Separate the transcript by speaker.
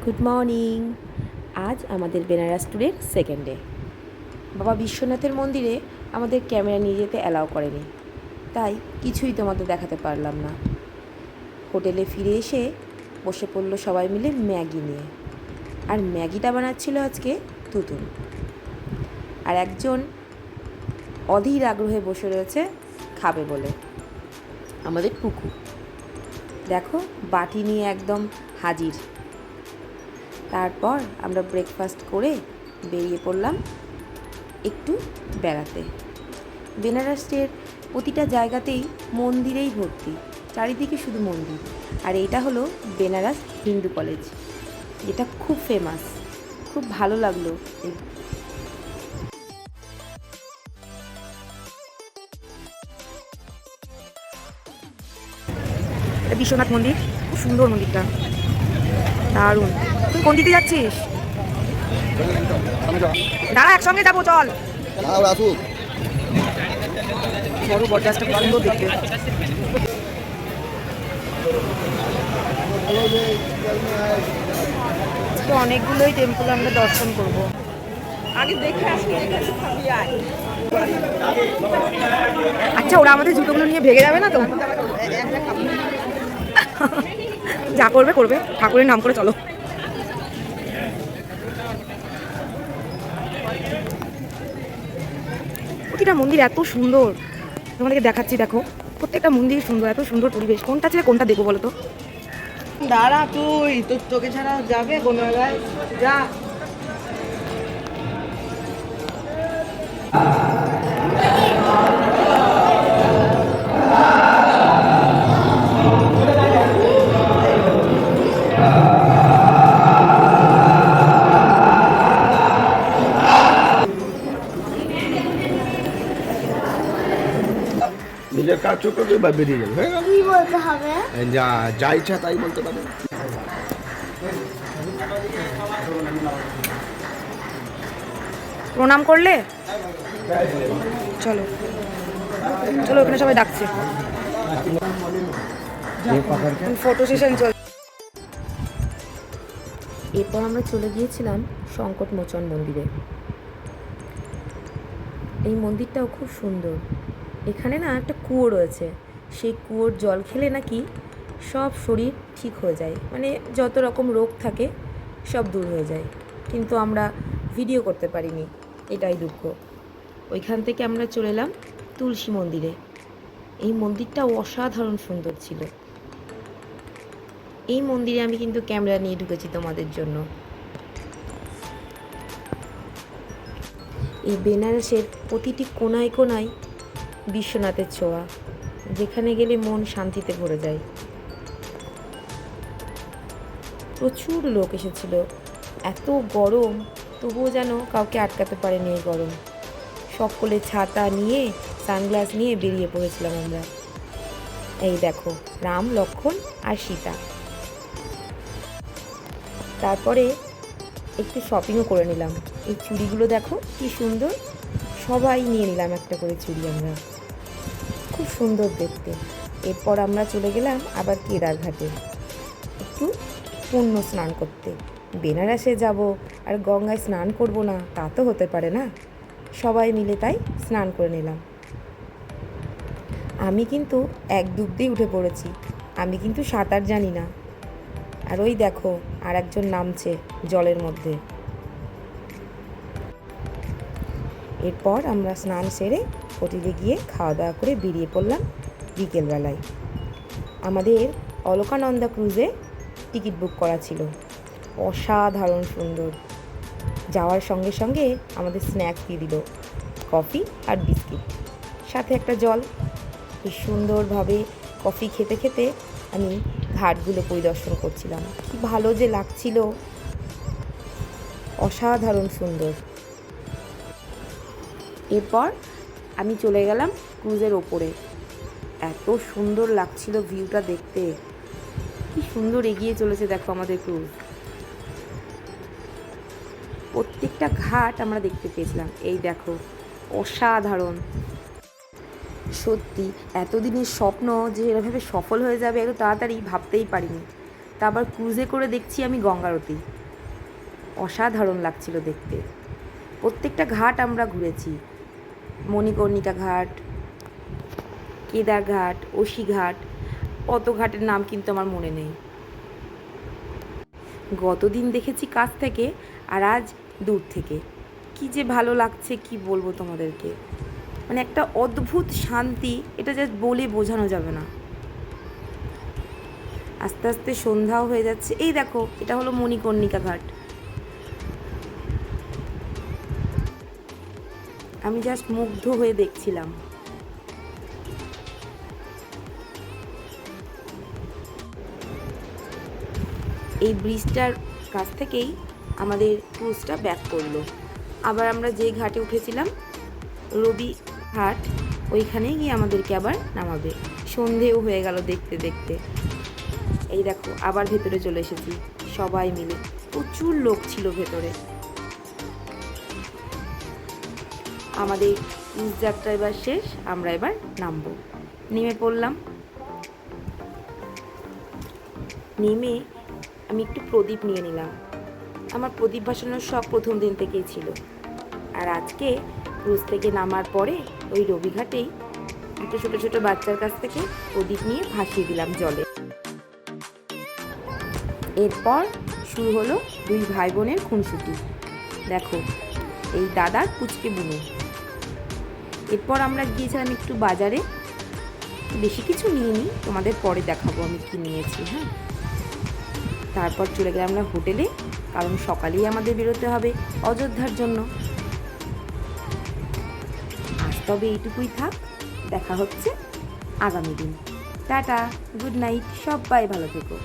Speaker 1: Good morning. আজ আমাদের বেনারস ট্যুরের সেকেন্ড ডে। বাবা বিশ্বনাথের মন্দিরে আমাদের ক্যামেরা নিয়ে যেতে অ্যালাউ করেনি, তাই কিছুই তোমাদের দেখাতে পারলাম না। হোটেলে ফিরে এসে বসে পড়লো সবাই মিলে ম্যাগি নিয়ে, আর ম্যাগিটা বানাচ্ছিল আজকে তুতুন। আর একজন অধীর আগ্রহে বসে রয়েছে খাবে বলে, আমাদের পুকু। দেখো বাটি নিয়ে একদম হাজির। তারপর আমরা ব্রেকফাস্ট করে বেরিয়ে পড়লাম একটু বেড়াতে। বেনারসের প্রতিটা জায়গাতেই মন্দিরেই ভর্তি, চারিদিকে শুধু মন্দির। আর এইটা হলো বেনারস হিন্দু কলেজ, যেটা খুব ফেমাস। খুব ভালো লাগলো। এটা বিশ্বনাথ মন্দির, খুব সুন্দর মন্দিরটা, দারুণ। তুই কোন দিকে যাচ্ছিস? দাঁড়া, একসঙ্গে যাবো, চল। বড় বরগাছটা খুব সুন্দর দেখতে। তো অনেকগুলোই টেম্পল আমরা দর্শন করব। আগে দেখে আসি। আচ্ছা, ওরা আমাদের জুতোগুলো নিয়ে ভেঙে যাবে না তো? যা করবে করবে, ঠাকুরের নাম করে চলো। প্রতিটা মন্দির এত সুন্দর, তোমাদেরকে দেখাচ্ছি। দেখো প্রত্যেকটা মন্দির সুন্দর, এত সুন্দর পরিবেশ। কোনটা ছেড়ে কোনটা দেখবো বলো তো?
Speaker 2: দাঁড়া, তুই তোকে ছাড়া যাবে কোনো জায়গায়? যা।
Speaker 3: নিজের কাজ ছোট করে বা বেরিয়ে যাবে, হয়ে গেল।
Speaker 4: কি বলতে হবে?
Speaker 3: যা যা ইচ্ছা তাই বলতে পারে।
Speaker 1: প্রণাম করলে চলো চলো, ওখানে সবাই ডাকছে, ফটো সেশন চল। এরপর আমরা চলে গিয়েছিলাম সংকটমোচন মন্দিরে। এই মন্দিরটাও খুব সুন্দর। এখানে না একটা কুয়ো রয়েছে, সেই কুয়োর জল খেলে নাকি সব শরীর ঠিক হয়ে যায়, মানে যত রকম রোগ থাকে সব দূর হয়ে যায়। কিন্তু আমরা ভিডিও করতে পারিনি, এটাই দুঃখ। ওইখান থেকে আমরা চলে এলাম তুলসী মন্দিরে। এই মন্দিরটা অসাধারণ সুন্দর ছিল। এই মন্দিরে আমি কিন্তু ক্যামেরা নিয়ে ঢুকেছি তোমাদের জন্য। এই বেনারসের প্রতিটি কোনায় কোনায় বিশ্বনাথের ছোঁয়া, যেখানে গেলে মন শান্তিতে ভরে যায়। প্রচুর লোক এসেছিল, এত গরম, তবুও যেন কাউকে আটকাতে পারেনি এই গরম। সকলে ছাতা নিয়ে, সানগ্লাস নিয়ে বেরিয়ে পড়েছিলাম আমরা। এই দেখো রাম, লক্ষ্মণ আর সীতা। তারপরে একটু শপিংও করে নিলাম। এই চুড়িগুলো দেখো কি সুন্দর, সবাই নিয়ে নিলাম একটা করে চুড়ি আমরা, খুব সুন্দর দেখতে। এরপর আমরা চলে গেলাম আবার কেদারঘাটে একটু পুণ্য স্নান করতে। বেনারসে যাব আর গঙ্গায় স্নান করব না, তা তো হতে পারে না। সবাই মিলে তাই স্নান করে নিলাম। আমি কিন্তু এক ডুব দিয়ে উঠে পড়েছি, আমি কিন্তু সাঁতার জানি না। আর ওই দেখো আর একজন নামছে জলের মধ্যে। এরপর আমরা স্নান সেরে হোটেলে গিয়ে খাওয়া দাওয়া করে বেরিয়ে পড়লাম বিকেলবেলায়। আমাদের অলকানন্দা ক্রুজে টিকিট বুক করা ছিল, অসাধারণ সুন্দর। যাওয়ার সঙ্গে সঙ্গে আমাদের স্ন্যাক্স দিয়ে দিল, কফি আর বিস্কিট, সাথে একটা জল। এই সুন্দরভাবে কফি খেতে খেতে আমি ঘাটগুলো পরিদর্শন করছিলাম। কি ভালো যে লাগছিল, অসাধারণ সুন্দর। এরপর আমি চলে গেলাম ক্রুজের ওপরে। এত সুন্দর লাগছিল ভিউটা দেখতে, কি সুন্দর এগিয়ে চলেছে দেখো আমাদের ক্রুজ। প্রত্যেকটা ঘাট আমরা দেখতে পেয়েছিলাম। এই দেখো অসাধারণ, সত্যি এতদিনের স্বপ্ন যে এভাবে সফল হয়ে যাবে এত তাড়াতাড়ি ভাবতেই পারিনি। তা আবার ক্রুজে করে দেখছি আমি গঙ্গারতি। অসাধারণ লাগছিল দেখতে। প্রত্যেকটা ঘাট আমরা ঘুরেছি, মণিকর্ণিকা ঘাট, কেদার ঘাট, অসি ঘাট, কত ঘাটের নাম কিন্তু আমার মনে নেই। গতদিন দেখেছি কাছ থেকে, আর আজ দূর থেকে। কি যে ভালো লাগছে কি বলবো তোমাদেরকে, মানে একটা অদ্ভুত শান্তি, এটা জাস্ট বলে বোঝানো যাবে না। আস্তে আস্তে সন্ধ্যাও হয়ে যাচ্ছে। এই দেখো, এটা হলো মণিকর্ণিকা ঘাট। আমি জাস্ট মুগ্ধ হয়ে দেখছিলাম। এই ব্রিজটার কাছ থেকেই আমাদের ক্রুজটা ব্যাক করলো। আবার আমরা যে ঘাটে উঠেছিলাম, রবি ঘাট, ওইখানেই গিয়ে আমাদেরকে আবার নামাবে। সন্ধেও হয়ে গেল দেখতে দেখতে। এই দেখো, আবার ভেতরে চলে এসেছি সবাই মিলে। প্রচুর লোক ছিল ভেতরে। আমাদের ক্রুজ যাত্রা এবার শেষ, আমরা এবার নামবো। নেমে পড়লাম। নেমে আমি একটু প্রদীপ নিয়ে নিলাম। আমার প্রদীপ ভাসানোর শখ প্রথম দিন থেকেই ছিল। আর আজকে ক্রুজ থেকে নামার পরে ওই রবিঘাটেই দুটো ছোটো ছোটো বাচ্চার কাছ থেকে প্রদীপ নিয়ে ভাসিয়ে দিলাম জলে। এরপর শুরু হলো দুই ভাই বোনের খুনসুটি। দেখো, এই দাদার পুচকে বুনু। এরপর আমরা গিয়েছিলাম একটু বাজারে। বেশি কিছু নিইনি, তোমাদের পরে দেখাবো আমি কি নিয়েছি। হ্যাঁ, তারপর চলে গেলাম আমরা হোটেলে, কারণ সকালেই আমাদের বেরোতে হবে অযোধ্যার জন্য। আজ তবে এইটুকুই থাক, দেখা হচ্ছে আগামী দিন। টাটা, গুড নাইট, সবাই ভালো থেকো।